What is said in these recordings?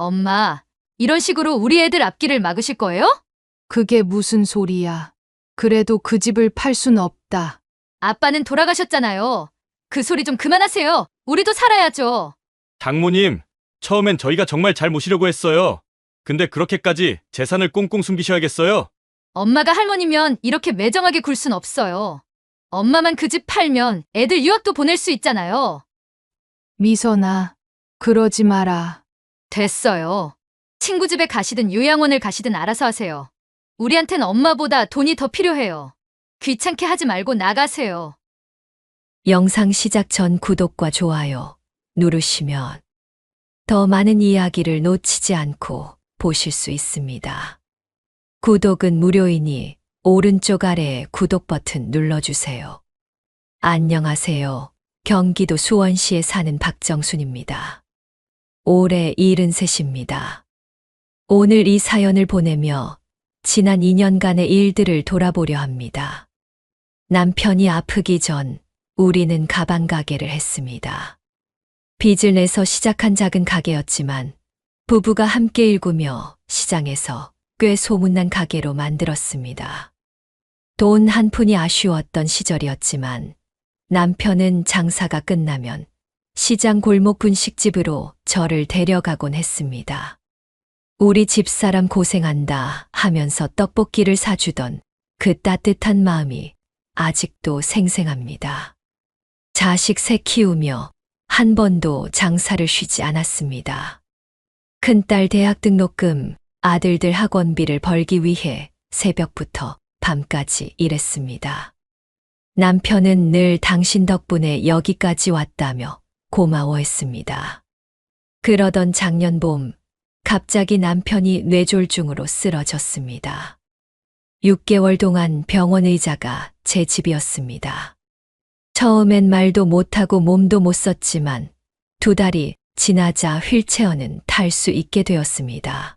엄마, 이런 식으로 우리 애들 앞길을 막으실 거예요? 그게 무슨 소리야. 그래도 그 집을 팔 순 없다. 아빠는 돌아가셨잖아요. 그 소리 좀 그만하세요. 우리도 살아야죠. 장모님, 처음엔 저희가 정말 잘 모시려고 했어요. 근데 그렇게까지 재산을 꽁꽁 숨기셔야겠어요? 엄마가 할머니면 이렇게 매정하게 굴 순 없어요. 엄마만 그 집 팔면 애들 유학도 보낼 수 있잖아요. 미선아, 그러지 마라. 됐어요. 친구 집에 가시든 요양원을 가시든 알아서 하세요. 우리한텐 엄마보다 돈이 더 필요해요. 귀찮게 하지 말고 나가세요. 영상 시작 전 구독과 좋아요 누르시면 더 많은 이야기를 놓치지 않고 보실 수 있습니다. 구독은 무료이니 오른쪽 아래 구독 버튼 눌러주세요. 안녕하세요. 경기도 수원시에 사는 박정순입니다. 올해 73입니다. 오늘 이 사연을 보내며 지난 2년간의 일들을 돌아보려 합니다. 남편이 아프기 전 우리는 가방 가게를 했습니다. 빚을 내서 시작한 작은 가게였지만 부부가 함께 일구며 시장에서 꽤 소문난 가게로 만들었습니다. 돈 한 푼이 아쉬웠던 시절이었지만 남편은 장사가 끝나면 시장 골목 분식집으로 저를 데려가곤 했습니다. 우리 집사람 고생한다 하면서 떡볶이를 사주던 그 따뜻한 마음이 아직도 생생합니다. 자식 셋 키우며 한 번도 장사를 쉬지 않았습니다. 큰딸 대학 등록금, 아들들 학원비를 벌기 위해 새벽부터 밤까지 일했습니다. 남편은 늘 당신 덕분에 여기까지 왔다며 고마워했습니다. 그러던 작년 봄, 갑자기 남편이 뇌졸중으로 쓰러졌습니다. 6개월 동안 병원 의자가 제 집이었습니다. 처음엔 말도 못하고 몸도 못 썼지만 2달이 지나자 휠체어는 탈 수 있게 되었습니다.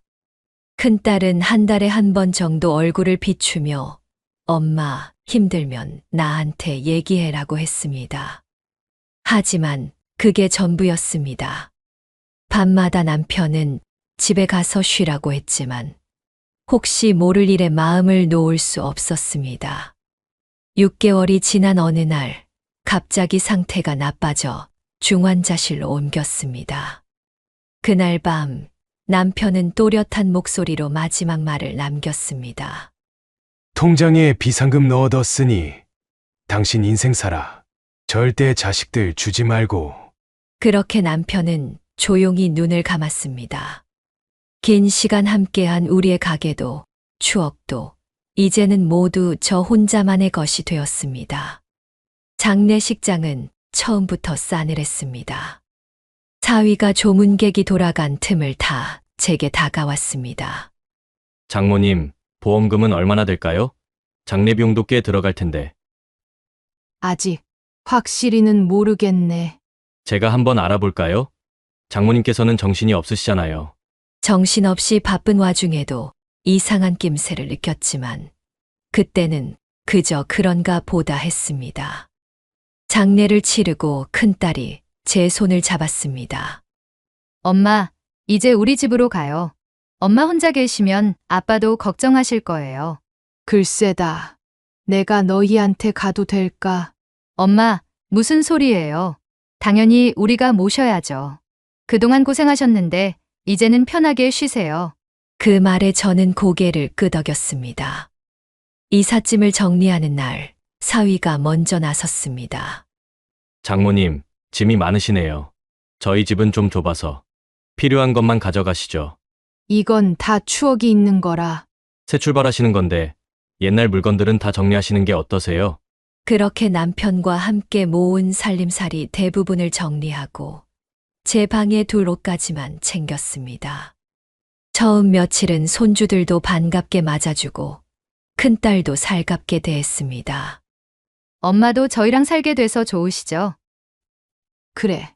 큰딸은 한 달에 한 번 정도 얼굴을 비추며 엄마 힘들면 나한테 얘기해라고 했습니다. 하지만 그게 전부였습니다. 밤마다 남편은 집에 가서 쉬라고 했지만 혹시 모를 일에 마음을 놓을 수 없었습니다. 6개월이 지난 어느 날 갑자기 상태가 나빠져 중환자실로 옮겼습니다. 그날 밤 남편은 또렷한 목소리로 마지막 말을 남겼습니다. 통장에 비상금 넣어뒀으니 당신 인생 살아. 절대 자식들 주지 말고. 그렇게 남편은 조용히 눈을 감았습니다. 긴 시간 함께한 우리의 가게도 추억도 이제는 모두 저 혼자만의 것이 되었습니다. 장례식장은 처음부터 싸늘했습니다. 사위가 조문객이 돌아간 틈을 타 제게 다가왔습니다. 장모님, 보험금은 얼마나 될까요? 장례 비용도 꽤 들어갈 텐데. 아직 확실히는 모르겠네. 제가 한번 알아볼까요? 장모님께서는 정신이 없으시잖아요. 정신없이 바쁜 와중에도 이상한 낌새를 느꼈지만 그때는 그저 그런가 보다 했습니다. 장례를 치르고 큰딸이 제 손을 잡았습니다. 엄마, 이제 우리 집으로 가요. 엄마 혼자 계시면 아빠도 걱정하실 거예요. 글쎄다. 내가 너희한테 가도 될까? 엄마, 무슨 소리예요? 당연히 우리가 모셔야죠. 그동안 고생하셨는데 이제는 편하게 쉬세요. 그 말에 저는 고개를 끄덕였습니다. 이삿짐을 정리하는 날 사위가 먼저 나섰습니다. 장모님, 짐이 많으시네요. 저희 집은 좀 좁아서 필요한 것만 가져가시죠. 이건 다 추억이 있는 거라. 새 출발하시는 건데 옛날 물건들은 다 정리하시는 게 어떠세요? 그렇게 남편과 함께 모은 살림살이 대부분을 정리하고 제 방에 둘 옷까지만 챙겼습니다. 처음 며칠은 손주들도 반갑게 맞아주고 큰딸도 살갑게 대했습니다. 엄마도 저희랑 살게 돼서 좋으시죠? 그래.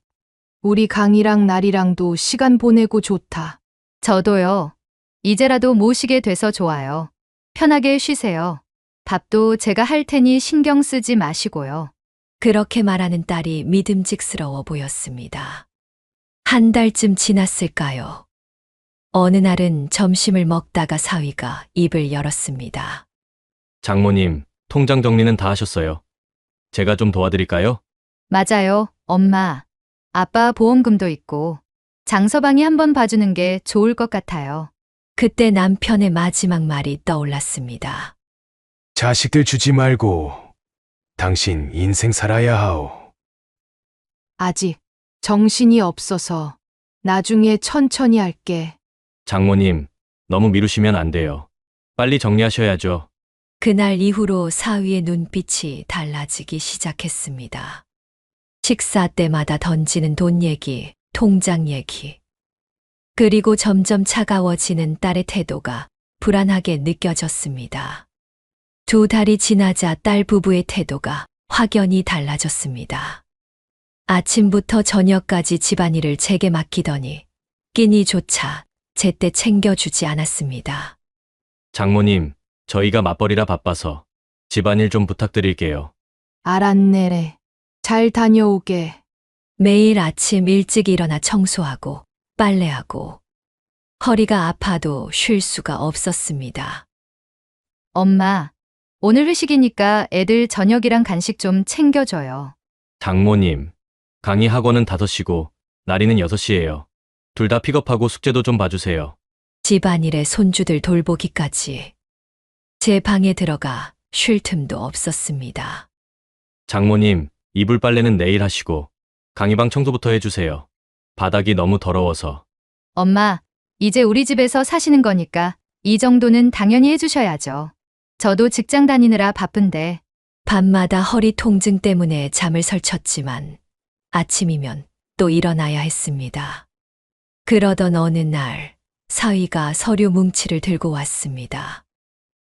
우리 강이랑 날이랑도 시간 보내고 좋다. 저도요. 이제라도 모시게 돼서 좋아요. 편하게 쉬세요. 밥도 제가 할 테니 신경 쓰지 마시고요. 그렇게 말하는 딸이 믿음직스러워 보였습니다. 한 달쯤 지났을까요? 어느 날은 점심을 먹다가 사위가 입을 열었습니다. 장모님, 통장 정리는 다 하셨어요. 제가 좀 도와드릴까요? 맞아요, 엄마. 아빠 보험금도 있고 장서방이 한번 봐주는 게 좋을 것 같아요. 그때 남편의 마지막 말이 떠올랐습니다. 자식들 주지 말고 당신 인생 살아야 하오. 아직 정신이 없어서 나중에 천천히 할게. 장모님, 너무 미루시면 안 돼요. 빨리 정리하셔야죠. 그날 이후로 사위의 눈빛이 달라지기 시작했습니다. 식사 때마다 던지는 돈 얘기, 통장 얘기. 그리고 점점 차가워지는 딸의 태도가 불안하게 느껴졌습니다. 2달이 지나자 딸 부부의 태도가 확연히 달라졌습니다. 아침부터 저녁까지 집안일을 제게 맡기더니 끼니조차 제때 챙겨주지 않았습니다. 장모님, 저희가 맞벌이라 바빠서 집안일 좀 부탁드릴게요. 알았네래. 잘 다녀오게. 매일 아침 일찍 일어나 청소하고 빨래하고 허리가 아파도 쉴 수가 없었습니다. 엄마, 오늘 회식이니까 애들 저녁이랑 간식 좀 챙겨줘요. 장모님, 강의 학원은 5시고 나리는 6시예요. 둘 다 픽업하고 숙제도 좀 봐주세요. 집안일에 손주들 돌보기까지 제 방에 들어가 쉴 틈도 없었습니다. 장모님, 이불 빨래는 내일 하시고 강의방 청소부터 해주세요. 바닥이 너무 더러워서. 엄마, 이제 우리 집에서 사시는 거니까 이 정도는 당연히 해주셔야죠. 저도 직장 다니느라 바쁜데. 밤마다 허리 통증 때문에 잠을 설쳤지만 아침이면 또 일어나야 했습니다. 그러던 어느 날 사위가 서류 뭉치를 들고 왔습니다.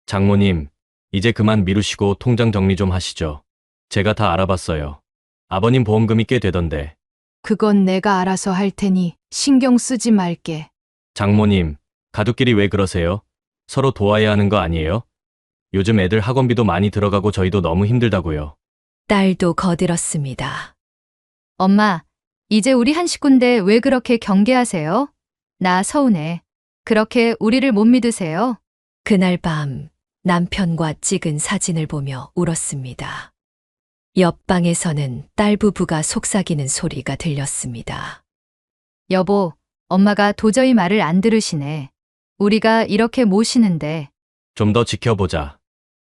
장모님, 이제 그만 미루시고 통장 정리 좀 하시죠. 제가 다 알아봤어요. 아버님 보험금이 꽤 되던데. 그건 내가 알아서 할 테니 신경 쓰지 말게. 장모님, 가족끼리 왜 그러세요? 서로 도와야 하는 거 아니에요? 요즘 애들 학원비도 많이 들어가고 저희도 너무 힘들다고요. 딸도 거들었습니다. 엄마, 이제 우리 한 식구인데 왜 그렇게 경계하세요? 나 서운해. 그렇게 우리를 못 믿으세요? 그날 밤 남편과 찍은 사진을 보며 울었습니다. 옆방에서는 딸 부부가 속삭이는 소리가 들렸습니다. 여보, 엄마가 도저히 말을 안 들으시네. 우리가 이렇게 모시는데. 좀 더 지켜보자.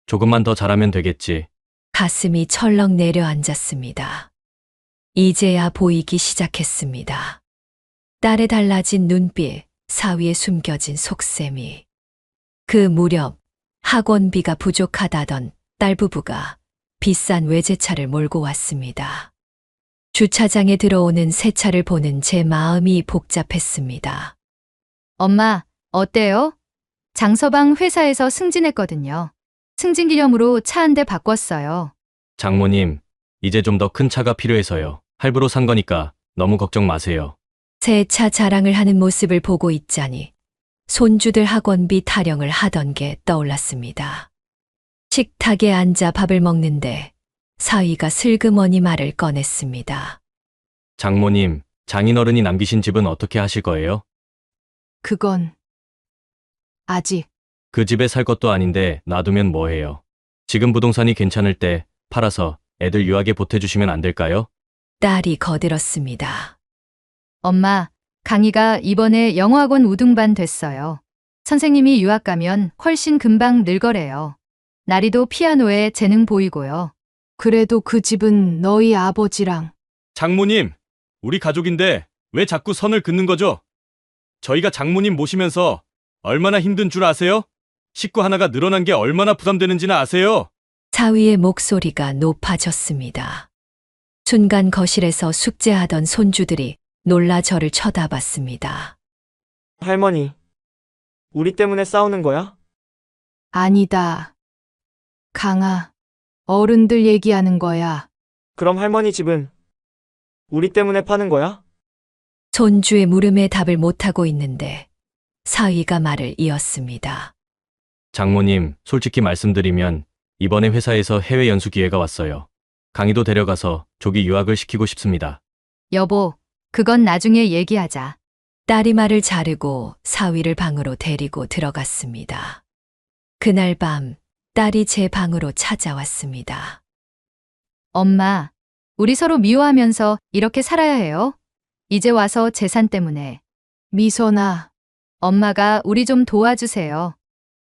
조금만 더 잘하면 되겠지. 가슴이 철렁 내려앉았습니다. 이제야 보이기 시작했습니다. 딸의 달라진 눈빛, 사위에 숨겨진 속셈이. 그 무렵 학원비가 부족하다던 딸 부부가 비싼 외제차를 몰고 왔습니다. 주차장에 들어오는 새 차를 보는 제 마음이 복잡했습니다. 엄마, 어때요? 장서방 회사에서 승진했거든요. 승진 기념으로 차 한 대 바꿨어요. 장모님, 이제 좀 더 큰 차가 필요해서요. 할부로 산 거니까 너무 걱정 마세요. 새 차 자랑을 하는 모습을 보고 있자니 손주들 학원비 타령을 하던 게 떠올랐습니다. 식탁에 앉아 밥을 먹는데 사위가 슬그머니 말을 꺼냈습니다. 장모님, 장인어른이 남기신 집은 어떻게 하실 거예요? 그건 아직. 그 집에 살 것도 아닌데 놔두면 뭐해요? 지금 부동산이 괜찮을 때 팔아서 애들 유학에 보태주시면 안 될까요? 딸이 거들었습니다. 엄마, 강희가 이번에 영어학원 우등반 됐어요. 선생님이 유학 가면 훨씬 금방 늘거래요. 나리도 피아노에 재능 보이고요. 그래도 그 집은 너희 아버지랑. 장모님, 우리 가족인데 왜 자꾸 선을 긋는 거죠? 저희가 장모님 모시면서 얼마나 힘든 줄 아세요? 식구 하나가 늘어난 게 얼마나 부담되는지는 아세요? 사위의 목소리가 높아졌습니다. 순간 거실에서 숙제하던 손주들이 놀라 저를 쳐다봤습니다. 할머니, 우리 때문에 싸우는 거야? 아니다. 강아, 어른들 얘기하는 거야. 그럼 할머니 집은 우리 때문에 파는 거야? 손주의 물음에 답을 못하고 있는데 사위가 말을 이었습니다. 장모님, 솔직히 말씀드리면 이번에 회사에서 해외 연수 기회가 왔어요. 강의도 데려가서 조기 유학을 시키고 싶습니다. 여보, 그건 나중에 얘기하자. 딸이 말을 자르고 사위를 방으로 데리고 들어갔습니다. 그날 밤 딸이 제 방으로 찾아왔습니다. 엄마, 우리 서로 미워하면서 이렇게 살아야 해요? 이제 와서 재산 때문에. 미선아, 엄마가 우리 좀 도와주세요.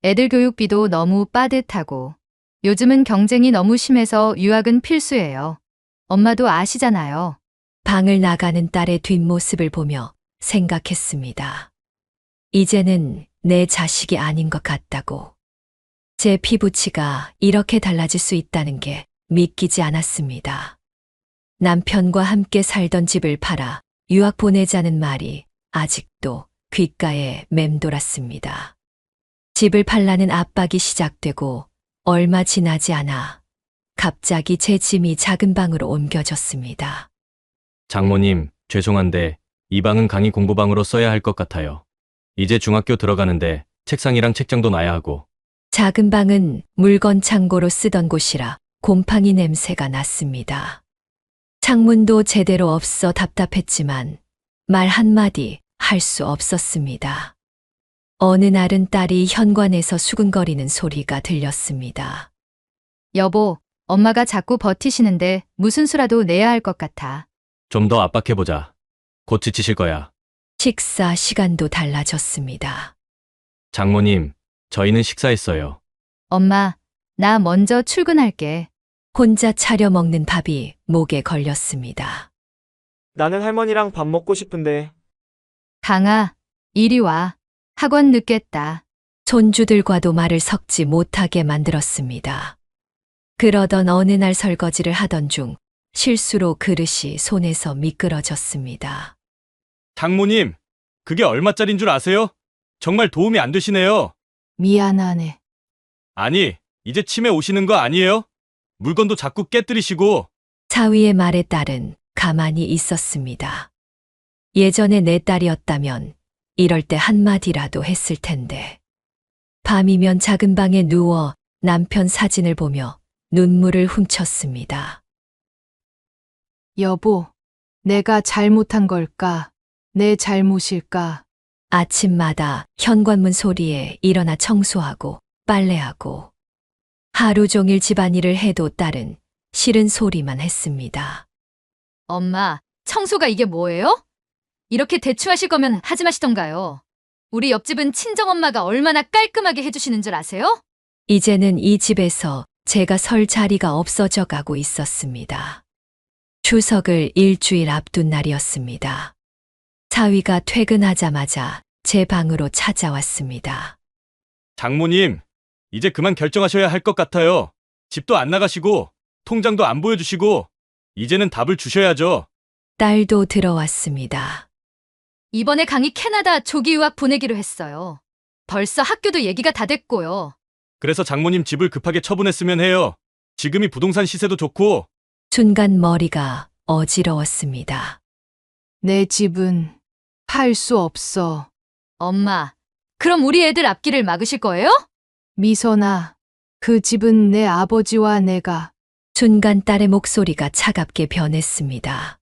애들 교육비도 너무 빠듯하고. 요즘은 경쟁이 너무 심해서 유학은 필수예요. 엄마도 아시잖아요. 방을 나가는 딸의 뒷모습을 보며 생각했습니다. 이제는 내 자식이 아닌 것 같다고. 제 피부치가 이렇게 달라질 수 있다는 게 믿기지 않았습니다. 남편과 함께 살던 집을 팔아 유학 보내자는 말이 아직도 귓가에 맴돌았습니다. 집을 팔라는 압박이 시작되고 얼마 지나지 않아 갑자기 제 짐이 작은 방으로 옮겨졌습니다. 장모님, 죄송한데 이 방은 강의 공부방으로 써야 할 것 같아요. 이제 중학교 들어가는데 책상이랑 책장도 놔야 하고. 작은 방은 물건 창고로 쓰던 곳이라 곰팡이 냄새가 났습니다. 창문도 제대로 없어 답답했지만 말 한마디 할 수 없었습니다. 어느 날은 딸이 현관에서 수근거리는 소리가 들렸습니다. 여보, 엄마가 자꾸 버티시는데 무슨 수라도 내야 할 것 같아. 좀 더 압박해보자. 곧 지치실 거야. 식사 시간도 달라졌습니다. 장모님, 저희는 식사했어요. 엄마, 나 먼저 출근할게. 혼자 차려 먹는 밥이 목에 걸렸습니다. 나는 할머니랑 밥 먹고 싶은데. 강아, 이리 와. 학원 늦겠다. 손주들과도 말을 섞지 못하게 만들었습니다. 그러던 어느 날 설거지를 하던 중 실수로 그릇이 손에서 미끄러졌습니다. 장모님, 그게 얼마짜린 줄 아세요? 정말 도움이 안 되시네요. 미안하네. 아니, 이제 치매 오시는 거 아니에요? 물건도 자꾸 깨뜨리시고. 사위의 말에 딸은 가만히 있었습니다. 예전에 내 딸이었다면 이럴 때 한마디라도 했을 텐데. 밤이면 작은 방에 누워 남편 사진을 보며 눈물을 훔쳤습니다. 여보, 내가 잘못한 걸까? 내 잘못일까? 아침마다 현관문 소리에 일어나 청소하고 빨래하고 하루 종일 집안일을 해도 딸은 싫은 소리만 했습니다. 엄마, 청소가 이게 뭐예요? 이렇게 대충 하실 거면 하지 마시던가요. 우리 옆집은 친정엄마가 얼마나 깔끔하게 해주시는 줄 아세요? 이제는 이 집에서 제가 설 자리가 없어져 가고 있었습니다. 추석을 일주일 앞둔 날이었습니다. 사위가 퇴근하자마자 제 방으로 찾아왔습니다. 장모님, 이제 그만 결정하셔야 할 것 같아요. 집도 안 나가시고, 통장도 안 보여주시고, 이제는 답을 주셔야죠. 딸도 들어왔습니다. 이번에 강희 캐나다 조기 유학 보내기로 했어요. 벌써 학교도 얘기가 다 됐고요. 그래서 장모님 집을 급하게 처분했으면 해요. 지금이 부동산 시세도 좋고. 순간 머리가 어지러웠습니다. 내 집은 팔 수 없어. 엄마, 그럼 우리 애들 앞길을 막으실 거예요? 미선아, 그 집은 내 아버지와 내가. 순간 딸의 목소리가 차갑게 변했습니다.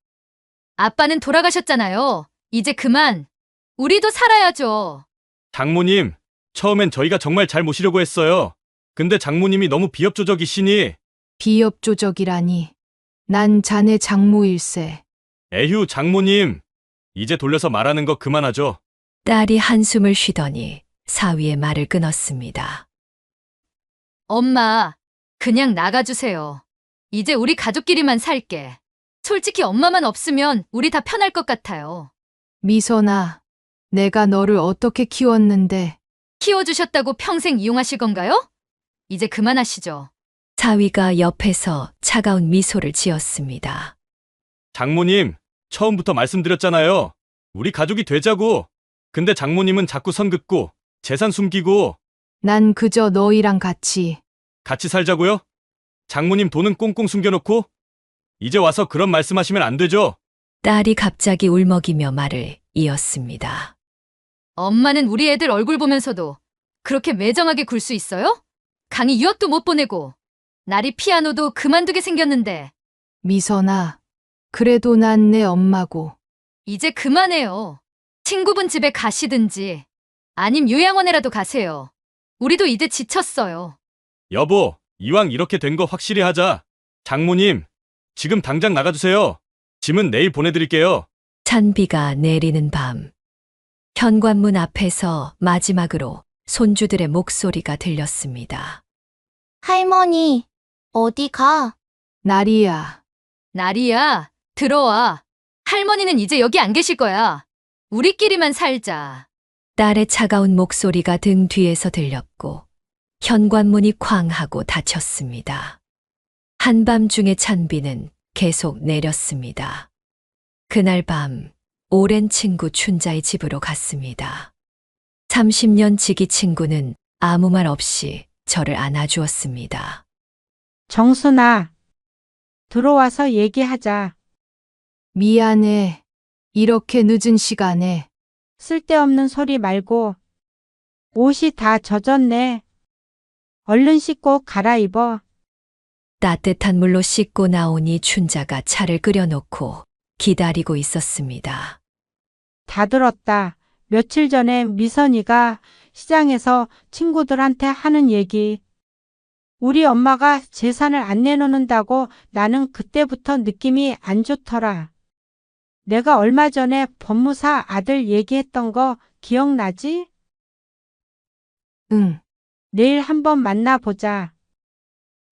아빠는 돌아가셨잖아요. 이제 그만. 우리도 살아야죠. 장모님, 처음엔 저희가 정말 잘 모시려고 했어요. 근데 장모님이 너무 비협조적이시니. 비협조적이라니. 난 자네 장모일세. 에휴, 장모님. 이제 돌려서 말하는 거 그만하죠. 딸이 한숨을 쉬더니 사위의 말을 끊었습니다. 엄마, 그냥 나가주세요. 이제 우리 가족끼리만 살게. 솔직히 엄마만 없으면 우리 다 편할 것 같아요. 미선아, 내가 너를 어떻게 키웠는데. 키워주셨다고 평생 이용하실 건가요? 이제 그만하시죠. 사위가 옆에서 차가운 미소를 지었습니다. 장모님, 처음부터 말씀드렸잖아요. 우리 가족이 되자고. 근데 장모님은 자꾸 선 긋고, 재산 숨기고, 난 그저 너희랑 같이. 같이 살자고요? 장모님 돈은 꽁꽁 숨겨놓고? 이제 와서 그런 말씀하시면 안 되죠. 딸이 갑자기 울먹이며 말을 이었습니다. 엄마는 우리 애들 얼굴 보면서도 그렇게 매정하게 굴 수 있어요? 강희 유학도 못 보내고, 나리 피아노도 그만두게 생겼는데, 미선아, 그래도 난 내 엄마고. 이제 그만해요. 친구분 집에 가시든지 아님 요양원에라도 가세요. 우리도 이제 지쳤어요. 여보, 이왕 이렇게 된 거 확실히 하자. 장모님, 지금 당장 나가주세요. 짐은 내일 보내드릴게요. 찬비가 내리는 밤. 현관문 앞에서 마지막으로 손주들의 목소리가 들렸습니다. 할머니, 어디 가? 나리야, 나리야, 들어와. 할머니는 이제 여기 안 계실 거야. 우리끼리만 살자. 딸의 차가운 목소리가 등 뒤에서 들렸고 현관문이 쾅 하고 닫혔습니다. 한밤중에 찬비는 계속 내렸습니다. 그날 밤 오랜 친구 춘자의 집으로 갔습니다. 30년 지기 친구는 아무 말 없이 저를 안아주었습니다. 정순아, 들어와서 얘기하자. 미안해. 이렇게 늦은 시간에. 쓸데없는 소리 말고. 옷이 다 젖었네. 얼른 씻고 갈아입어. 따뜻한 물로 씻고 나오니 춘자가 차를 끓여놓고 기다리고 있었습니다. 다 들었다. 며칠 전에 미선이가 시장에서 친구들한테 하는 얘기. 우리 엄마가 재산을 안 내놓는다고 나는 그때부터 느낌이 안 좋더라. 내가 얼마 전에 법무사 아들 얘기했던 거 기억나지? 응. 내일 한번 만나보자.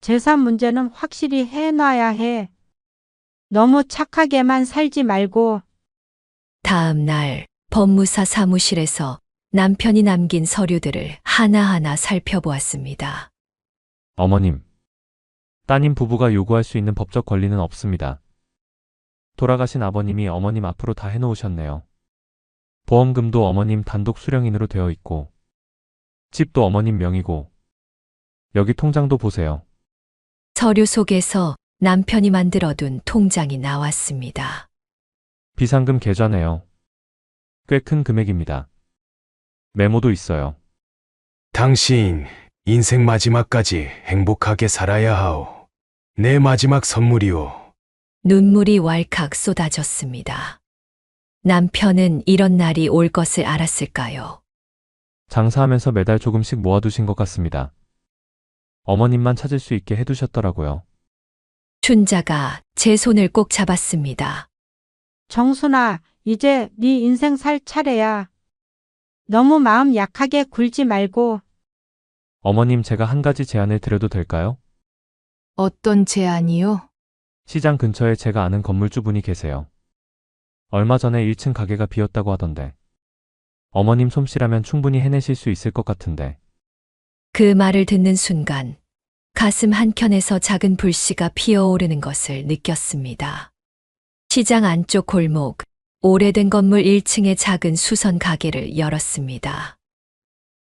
재산 문제는 확실히 해놔야 해. 너무 착하게만 살지 말고. 다음 날 법무사 사무실에서 남편이 남긴 서류들을 하나하나 살펴보았습니다. 어머님, 따님 부부가 요구할 수 있는 법적 권리는 없습니다. 돌아가신 아버님이 어머님 앞으로 다 해놓으셨네요. 보험금도 어머님 단독 수령인으로 되어 있고, 집도 어머님 명의고, 여기 통장도 보세요. 서류 속에서 남편이 만들어둔 통장이 나왔습니다. 비상금 계좌네요. 꽤 큰 금액입니다. 메모도 있어요. 당신 인생 마지막까지 행복하게 살아야 하오. 내 마지막 선물이오. 눈물이 왈칵 쏟아졌습니다. 남편은 이런 날이 올 것을 알았을까요? 장사하면서 매달 조금씩 모아두신 것 같습니다. 어머님만 찾을 수 있게 해두셨더라고요. 춘자가 제 손을 꼭 잡았습니다. 정순아, 이제 네 인생 살 차례야. 너무 마음 약하게 굴지 말고. 어머님, 제가 한 가지 제안을 드려도 될까요? 어떤 제안이요? 시장 근처에 제가 아는 건물주분이 계세요. 얼마 전에 1층 가게가 비었다고 하던데. 어머님 솜씨라면 충분히 해내실 수 있을 것 같은데. 그 말을 듣는 순간 가슴 한켠에서 작은 불씨가 피어오르는 것을 느꼈습니다. 시장 안쪽 골목, 오래된 건물 1층의 작은 수선 가게를 열었습니다.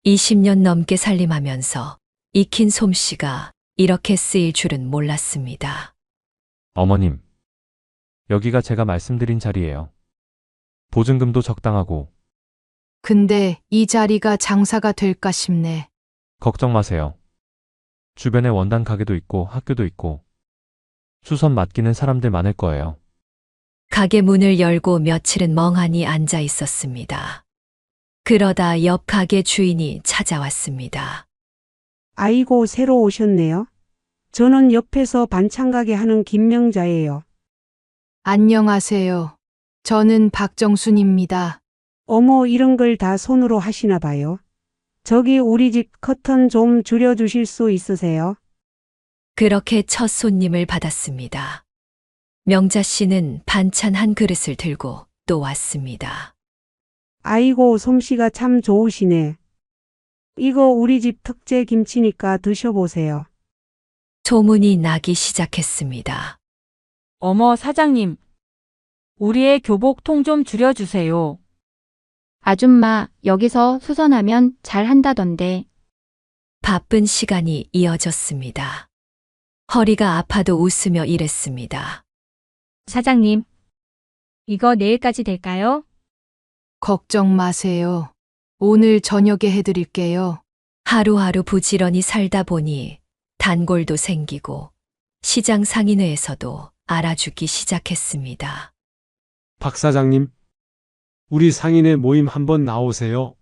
20년 넘게 살림하면서 익힌 솜씨가 이렇게 쓰일 줄은 몰랐습니다. 어머님, 여기가 제가 말씀드린 자리예요. 보증금도 적당하고. 근데 이 자리가 장사가 될까 싶네. 걱정 마세요. 주변에 원단 가게도 있고 학교도 있고 수선 맡기는 사람들 많을 거예요. 가게 문을 열고 며칠은 멍하니 앉아 있었습니다. 그러다 옆 가게 주인이 찾아왔습니다. 아이고, 새로 오셨네요. 저는 옆에서 반찬 가게 하는 김명자예요. 안녕하세요. 저는 박정순입니다. 어머, 이런 걸 다 손으로 하시나 봐요. 저기 우리 집 커튼 좀 줄여주실 수 있으세요? 그렇게 첫 손님을 받았습니다. 명자 씨는 반찬 한 그릇을 들고 또 왔습니다. 아이고, 솜씨가 참 좋으시네. 이거 우리 집 특제 김치니까 드셔보세요. 소문이 나기 시작했습니다. 어머, 사장님. 우리의 교복 통 좀 줄여주세요. 아줌마, 여기서 수선하면 잘 한다던데. 바쁜 시간이 이어졌습니다. 허리가 아파도 웃으며 일했습니다. 사장님, 이거 내일까지 될까요? 걱정 마세요. 오늘 저녁에 해드릴게요. 하루하루 부지런히 살다 보니 단골도 생기고 시장 상인회에서도 알아주기 시작했습니다. 박 사장님, 우리 상인회 모임 한번 나오세요.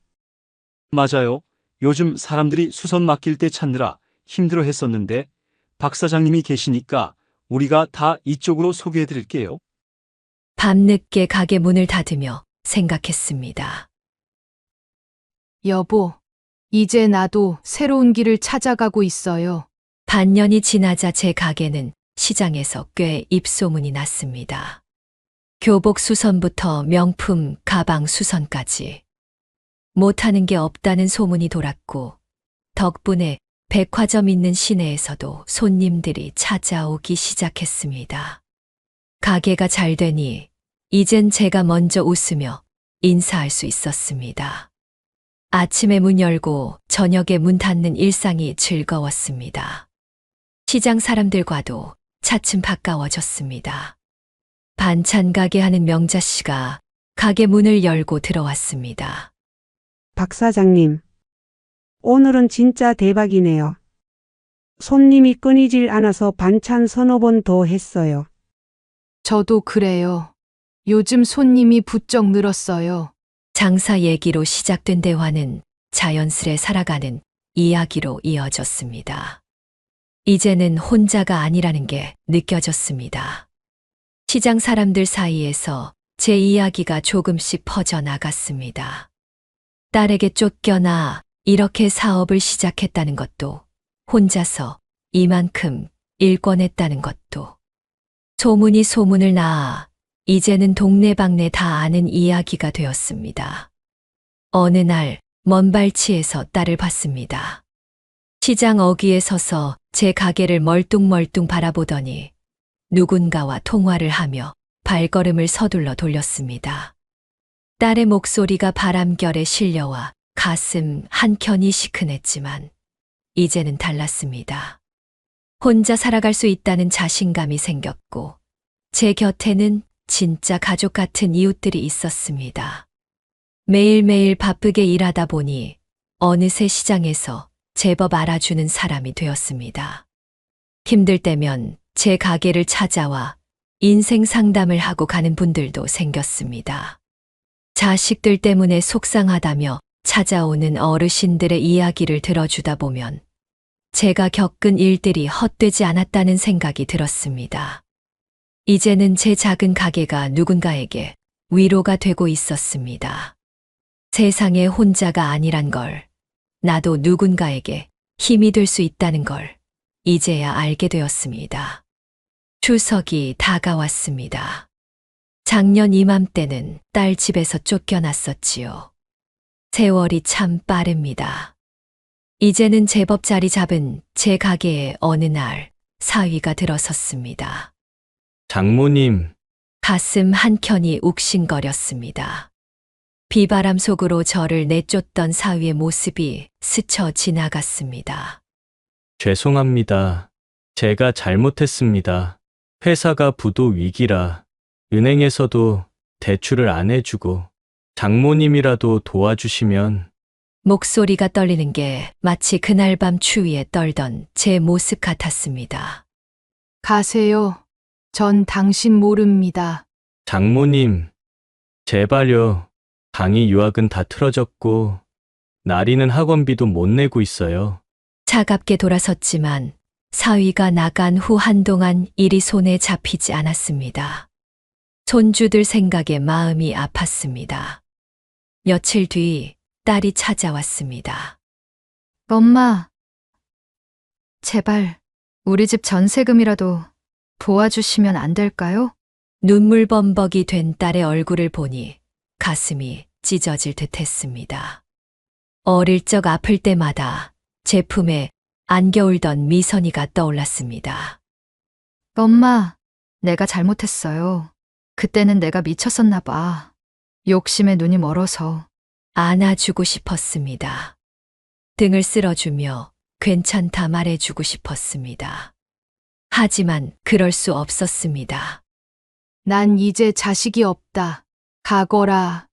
맞아요. 요즘 사람들이 수선 맡길 때 찾느라 힘들어 했었는데 박 사장님이 계시니까 우리가 다 이쪽으로 소개해 드릴게요. 밤늦게 가게 문을 닫으며 생각했습니다. 여보, 이제 나도 새로운 길을 찾아가고 있어요. 반년이 지나자 제 가게는 시장에서 꽤 입소문이 났습니다. 교복 수선부터 명품 가방 수선까지 못하는 게 없다는 소문이 돌았고 덕분에 백화점 있는 시내에서도 손님들이 찾아오기 시작했습니다. 가게가 잘 되니 이젠 제가 먼저 웃으며 인사할 수 있었습니다. 아침에 문 열고 저녁에 문 닫는 일상이 즐거웠습니다. 시장 사람들과도 차츰 가까워졌습니다. 반찬 가게 하는 명자 씨가 가게 문을 열고 들어왔습니다. 박 사장님, 오늘은 진짜 대박이네요. 손님이 끊이질 않아서 반찬 서너 번 더 했어요. 저도 그래요. 요즘 손님이 부쩍 늘었어요. 장사 얘기로 시작된 대화는 자연스레 살아가는 이야기로 이어졌습니다. 이제는 혼자가 아니라는 게 느껴졌습니다. 시장 사람들 사이에서 제 이야기가 조금씩 퍼져나갔습니다. 딸에게 쫓겨나 이렇게 사업을 시작했다는 것도, 혼자서 이만큼 일권했다는 것도, 소문이 소문을 낳아 이제는 동네방네 다 아는 이야기가 되었습니다. 어느 날 먼 발치에서 딸을 봤습니다. 시장 어귀에 서서 제 가게를 멀뚱멀뚱 바라보더니 누군가와 통화를 하며 발걸음을 서둘러 돌렸습니다. 딸의 목소리가 바람결에 실려와 가슴 한켠이 시큰했지만 이제는 달랐습니다. 혼자 살아갈 수 있다는 자신감이 생겼고 제 곁에는 진짜 가족 같은 이웃들이 있었습니다. 매일매일 바쁘게 일하다 보니 어느새 시장에서 제법 알아주는 사람이 되었습니다. 힘들 때면 제 가게를 찾아와 인생 상담을 하고 가는 분들도 생겼습니다. 자식들 때문에 속상하다며 찾아오는 어르신들의 이야기를 들어주다 보면 제가 겪은 일들이 헛되지 않았다는 생각이 들었습니다. 이제는 제 작은 가게가 누군가에게 위로가 되고 있었습니다. 세상에 혼자가 아니란 걸, 나도 누군가에게 힘이 될 수 있다는 걸 이제야 알게 되었습니다. 추석이 다가왔습니다. 작년 이맘때는 딸 집에서 쫓겨났었지요. 세월이 참 빠릅니다. 이제는 제법 자리 잡은 제 가게에 어느 날 사위가 들어섰습니다. 장모님, 가슴 한켠이 욱신거렸습니다. 비바람 속으로 저를 내쫓던 사위의 모습이 스쳐 지나갔습니다. 죄송합니다. 제가 잘못했습니다. 회사가 부도 위기라 은행에서도 대출을 안 해주고 장모님이라도 도와주시면. 목소리가 떨리는 게 마치 그날 밤 추위에 떨던 제 모습 같았습니다. 가세요. 전 당신 모릅니다. 장모님, 제발요. 강의 유학은 다 틀어졌고 나리는 학원비도 못 내고 있어요. 차갑게 돌아섰지만 사위가 나간 후 한동안 일이 손에 잡히지 않았습니다. 손주들 생각에 마음이 아팠습니다. 며칠 뒤 딸이 찾아왔습니다. 엄마, 제발 우리 집 전세금이라도 도와주시면 안 될까요? 눈물범벅이 된 딸의 얼굴을 보니 가슴이 찢어질 듯 했습니다. 어릴 적 아플 때마다 제 품에 안겨울던 미선이가 떠올랐습니다. 엄마, 내가 잘못했어요. 그때는 내가 미쳤었나 봐. 욕심에 눈이 멀어서. 안아주고 싶었습니다. 등을 쓸어주며 괜찮다 말해주고 싶었습니다. 하지만 그럴 수 없었습니다. 난 이제 자식이 없다. 가거라.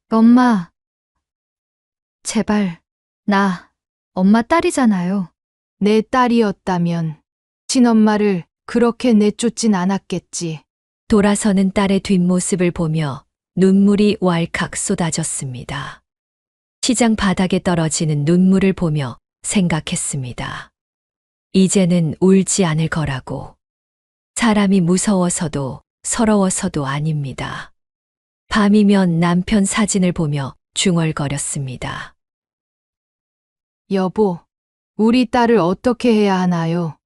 엄마, 제발, 나 엄마 딸이잖아요. 내 딸이었다면 친엄마를 그렇게 내쫓진 않았겠지. 돌아서는 딸의 뒷모습을 보며 눈물이 왈칵 쏟아졌습니다. 시장 바닥에 떨어지는 눈물을 보며 생각했습니다. 이제는 울지 않을 거라고. 사람이 무서워서도 서러워서도 아닙니다. 밤이면 남편 사진을 보며 중얼거렸습니다. 여보, 우리 딸을 어떻게 해야 하나요?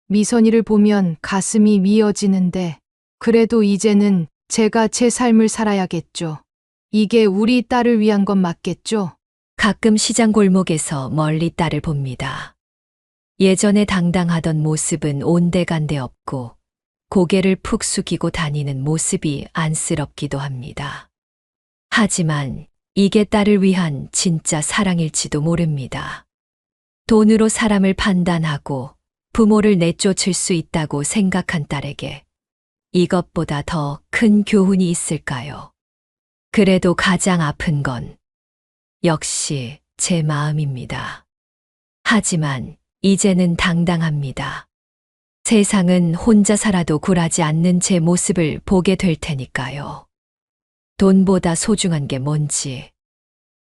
미선이를 보면 가슴이 미어지는데, 그래도 이제는 제가 제 삶을 살아야겠죠. 이게 우리 딸을 위한 건 맞겠죠? 가끔 시장 골목에서 멀리 딸을 봅니다. 예전에 당당하던 모습은 온데간데 없고 고개를 푹 숙이고 다니는 모습이 안쓰럽기도 합니다. 하지만 이게 딸을 위한 진짜 사랑일지도 모릅니다. 돈으로 사람을 판단하고 부모를 내쫓을 수 있다고 생각한 딸에게 이것보다 더 큰 교훈이 있을까요? 그래도 가장 아픈 건 역시 제 마음입니다. 하지만 이제는 당당합니다. 세상은 혼자 살아도 굴하지 않는 제 모습을 보게 될 테니까요. 돈보다 소중한 게 뭔지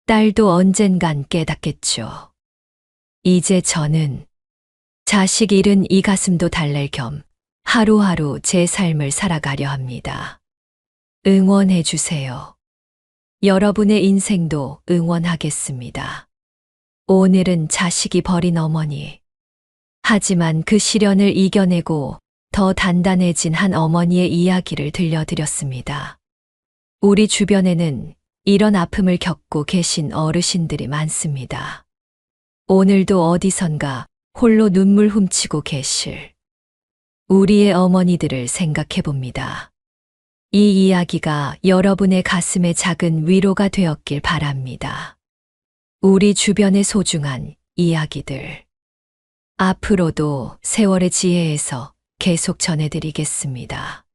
딸도 언젠간 깨닫겠죠. 이제 저는 자식 잃은 이 가슴도 달랠 겸 하루하루 제 삶을 살아가려 합니다. 응원해 주세요. 여러분의 인생도 응원하겠습니다. 오늘은 자식이 버린 어머니. 하지만 그 시련을 이겨내고 더 단단해진 한 어머니의 이야기를 들려드렸습니다. 우리 주변에는 이런 아픔을 겪고 계신 어르신들이 많습니다. 오늘도 어디선가 홀로 눈물 훔치고 계실 우리의 어머니들을 생각해 봅니다. 이 이야기가 여러분의 가슴에 작은 위로가 되었길 바랍니다. 우리 주변의 소중한 이야기들. 앞으로도 세월의 지혜에서 계속 전해드리겠습니다.